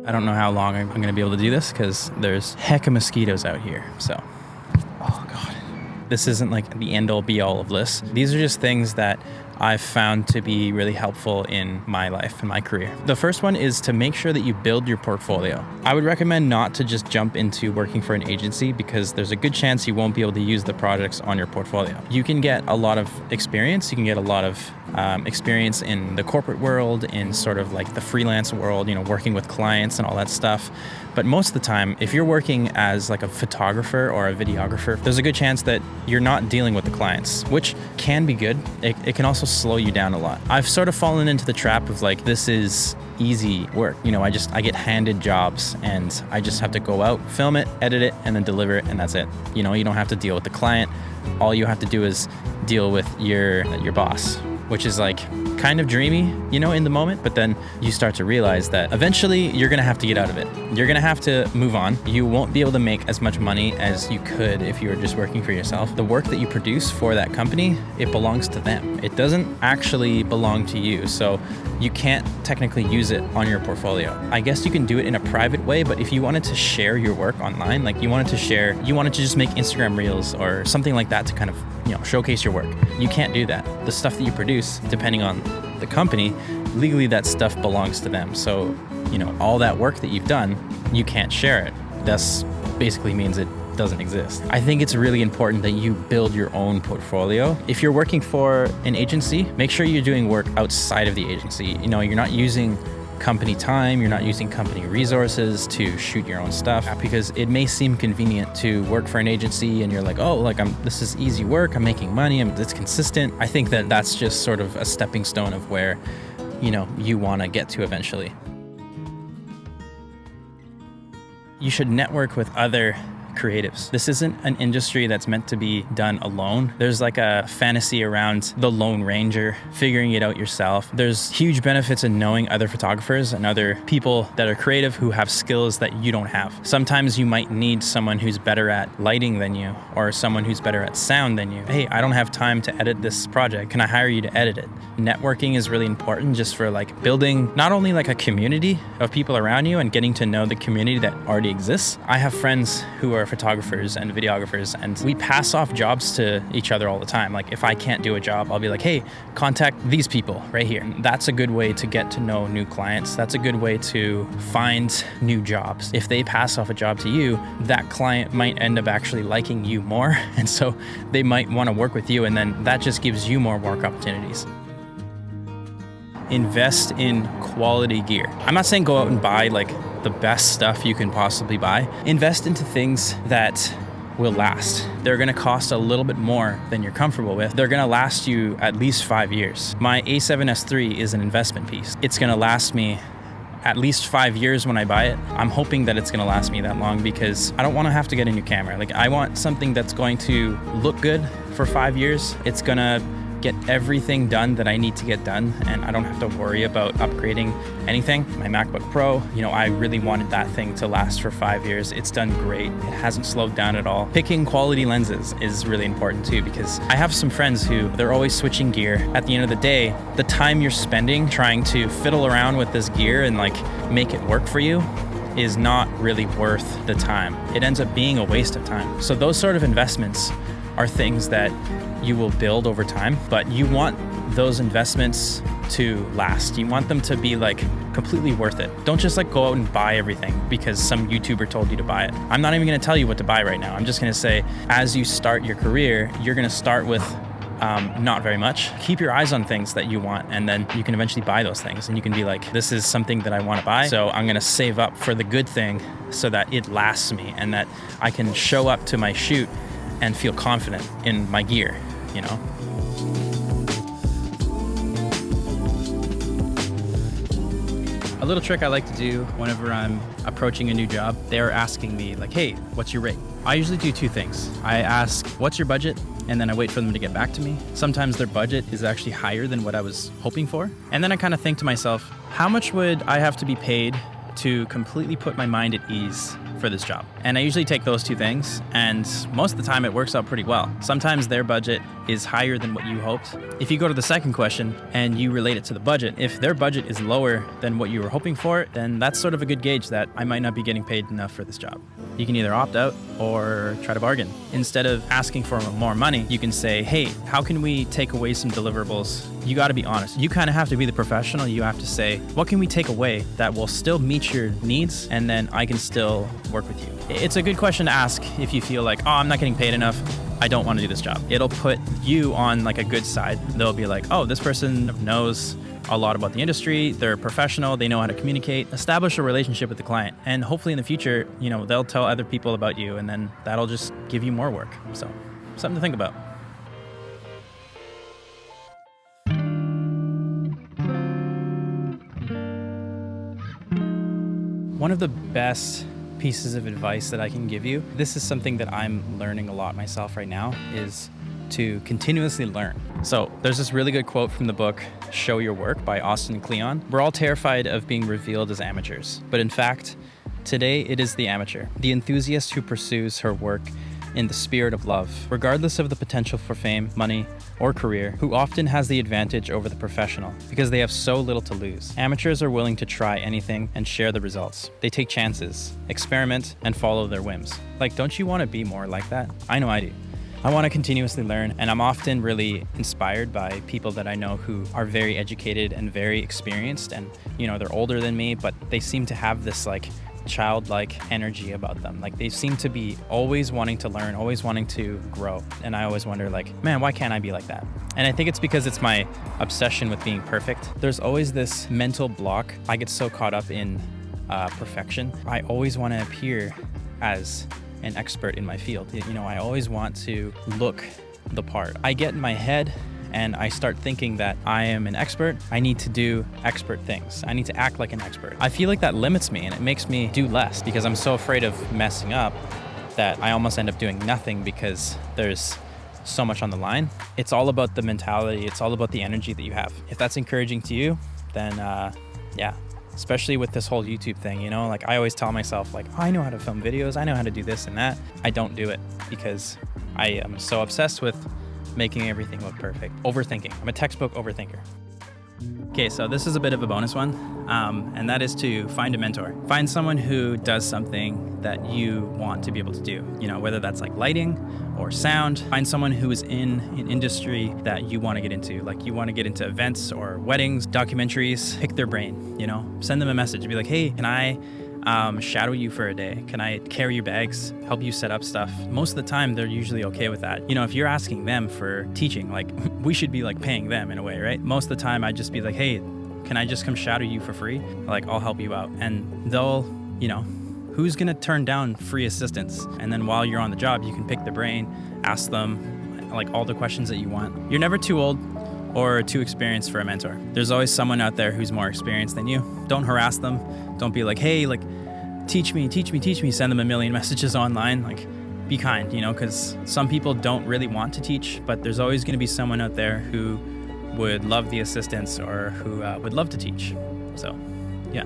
I don't know how long I'm going to be able to do this because there's heck of mosquitoes out here. So, oh God. This isn't like the end all be all of this. These are just things that I've found to be really helpful in my life and my career. The first one is to make sure that you build your portfolio. I would recommend not to just jump into working for an agency because there's a good chance you won't be able to use the projects on your portfolio. You can get a lot of experience. You can get a lot of experience in the corporate world, in sort of like the freelance world, working with clients and all that stuff. But most of the time, if you're working as like a photographer or a videographer, there's a good chance that you're not dealing with the clients, which can be good. It can also slow you down a lot. I've sort of fallen into the trap of like, this is easy work. I get handed jobs and I just have to go out, film it, edit it, and then deliver it, and that's it. You don't have to deal with the client. All you have to do is deal with your boss, which is like kind of dreamy, in the moment, but then you start to realize that eventually you're gonna have to get out of it. You're gonna have to move on. You won't be able to make as much money as you could if you were just working for yourself. The work that you produce for that company, it belongs to them. It doesn't actually belong to you, so you can't technically use it on your portfolio. I guess you can do it in a private way, but if you wanted to share your work online, like you wanted to just make Instagram reels or something like that to kind of showcase your work, you can't do that. The stuff that you produce, depending on the company, legally that stuff belongs to them. So, all that work that you've done, you can't share it. That's basically means it doesn't exist. I think it's really important that you build your own portfolio. If you're working for an agency, make sure you're doing work outside of the agency. You're not using company time, you're not using company resources to shoot your own stuff, because it may seem convenient to work for an agency and you're like, this is easy work, I'm making money, it's consistent. I think that that's just sort of a stepping stone of where, you want to get to eventually. You should network with other creatives. This isn't an industry that's meant to be done alone. There's like a fantasy around the Lone Ranger, figuring it out yourself. There's huge benefits in knowing other photographers and other people that are creative who have skills that you don't have. Sometimes you might need someone who's better at lighting than you, or someone who's better at sound than you. Hey, I don't have time to edit this project. Can I hire you to edit it? Networking is really important just for like building not only like a community of people around you and getting to know the community that already exists. I have friends who are photographers and videographers, and we pass off jobs to each other all the time. Like if I can't do a job, I'll be like, hey, contact these people right here. And that's a good way to get to know new clients. That's a good way to find new jobs. If they pass off a job to you, that client might end up actually liking you more. And so they might want to work with you. And then that just gives you more work opportunities. Invest in quality gear. I'm not saying go out and buy like the best stuff you can possibly buy. Invest into things that will last. They're gonna cost a little bit more than you're comfortable with. They're gonna last you at least 5 years. My A7S III is an investment piece. It's gonna last me at least 5 years when I buy it. I'm hoping that it's gonna last me that long because I don't wanna have to get a new camera. Like I want something that's going to look good for 5 years. It's gonna get everything done that I need to get done, and I don't have to worry about upgrading anything. My MacBook Pro, I really wanted that thing to last for 5 years. It's done great. It hasn't slowed down at all. Picking quality lenses is really important too, because I have some friends who they're always switching gear. At the end of the day, the time you're spending trying to fiddle around with this gear and like make it work for you is not really worth the time. It ends up being a waste of time. So those sort of investments are things that you will build over time, but you want those investments to last. You want them to be like completely worth it. Don't just like go out and buy everything because some YouTuber told you to buy it. I'm not even gonna tell you what to buy right now. I'm just gonna say, as you start your career, you're gonna start with not very much. Keep your eyes on things that you want, and then you can eventually buy those things, and you can be like, this is something that I want to buy, so I'm gonna save up for the good thing so that it lasts me and that I can show up to my shoot and feel confident in my gear, A little trick I like to do whenever I'm approaching a new job, they're asking me like, hey, what's your rate? I usually do two things. I ask, what's your budget? And then I wait for them to get back to me. Sometimes their budget is actually higher than what I was hoping for. And then I kind of think to myself, how much would I have to be paid to completely put my mind at ease for this job? And I usually take those two things, and most of the time it works out pretty well. Sometimes their budget is higher than what you hoped. If you go to the second question and you relate it to the budget, if their budget is lower than what you were hoping for, then that's sort of a good gauge that I might not be getting paid enough for this job. You can either opt out or try to bargain. Instead of asking for more money, you can say, hey, how can we take away some deliverables? You got to be honest. You kind of have to be the professional. You have to say, what can we take away that will still meet your needs, and then I can still work with you? It's a good question to ask if you feel like, oh, I'm not getting paid enough, I don't want to do this job. It'll put you on like a good side. They'll be like, oh, this person knows a lot about the industry, they're professional, they know how to communicate, establish a relationship with the client. And hopefully in the future, they'll tell other people about you, and then that'll just give you more work. So, something to think about. One of the best pieces of advice that I can give you, this is something that I'm learning a lot myself right now, is to continuously learn. So there's this really good quote from the book, Show Your Work by Austin Kleon. We're all terrified of being revealed as amateurs, but in fact, today it is the amateur, the enthusiast who pursues her work in the spirit of love, regardless of the potential for fame, money, or career, who often has the advantage over the professional because they have so little to lose. Amateurs are willing to try anything and share the results. They take chances, experiment, and follow their whims. Like, don't you want to be more like that? I know I do. I want to continuously learn, and I'm often really inspired by people that I know who are very educated and very experienced, and they're older than me, but they seem to have this like childlike energy about them. Like, they seem to be always wanting to learn, always wanting to grow. And I always wonder, like, man, why can't I be like that? And I think it's because it's my obsession with being perfect. There's always this mental block. I get so caught up in perfection. I always want to appear as an expert in my field. I always want to look the part. I get in my head and I start thinking that I am an expert. I need to do expert things. I need to act like an expert. I feel like that limits me, and it makes me do less because I'm so afraid of messing up that I almost end up doing nothing because there's so much on the line. It's all about the mentality. It's all about the energy that you have. If that's encouraging to you, then yeah. Especially with this whole YouTube thing, like I always tell myself like, oh, I know how to film videos. I know how to do this and that. I don't do it because I am so obsessed with making everything look perfect. Overthinking. I'm a textbook overthinker. Okay, so this is a bit of a bonus one, and that is to find a mentor. Find someone who does something that you want to be able to do, whether that's like lighting or sound. Find someone who is in an industry that you want to get into, like you want to get into events or weddings, documentaries. Pick their brain, send them a message. Be like, hey, can I shadow you for a day? Can I carry your bags, help you set up stuff? Most of the time, they're usually okay with that. If you're asking them for teaching, like we should be like paying them in a way, right? Most of the time, I'd just be like, hey, can I just come shadow you for free? Like, I'll help you out. And they'll, who's gonna turn down free assistance? And then while you're on the job, you can pick their brain, ask them like all the questions that you want. You're never too old or too experienced for a mentor. There's always someone out there who's more experienced than you. Don't harass them. Don't be like, hey, like, teach me. Send them a million messages online. Like, be kind, because some people don't really want to teach, but there's always going to be someone out there who would love the assistance or who would love to teach. So, yeah.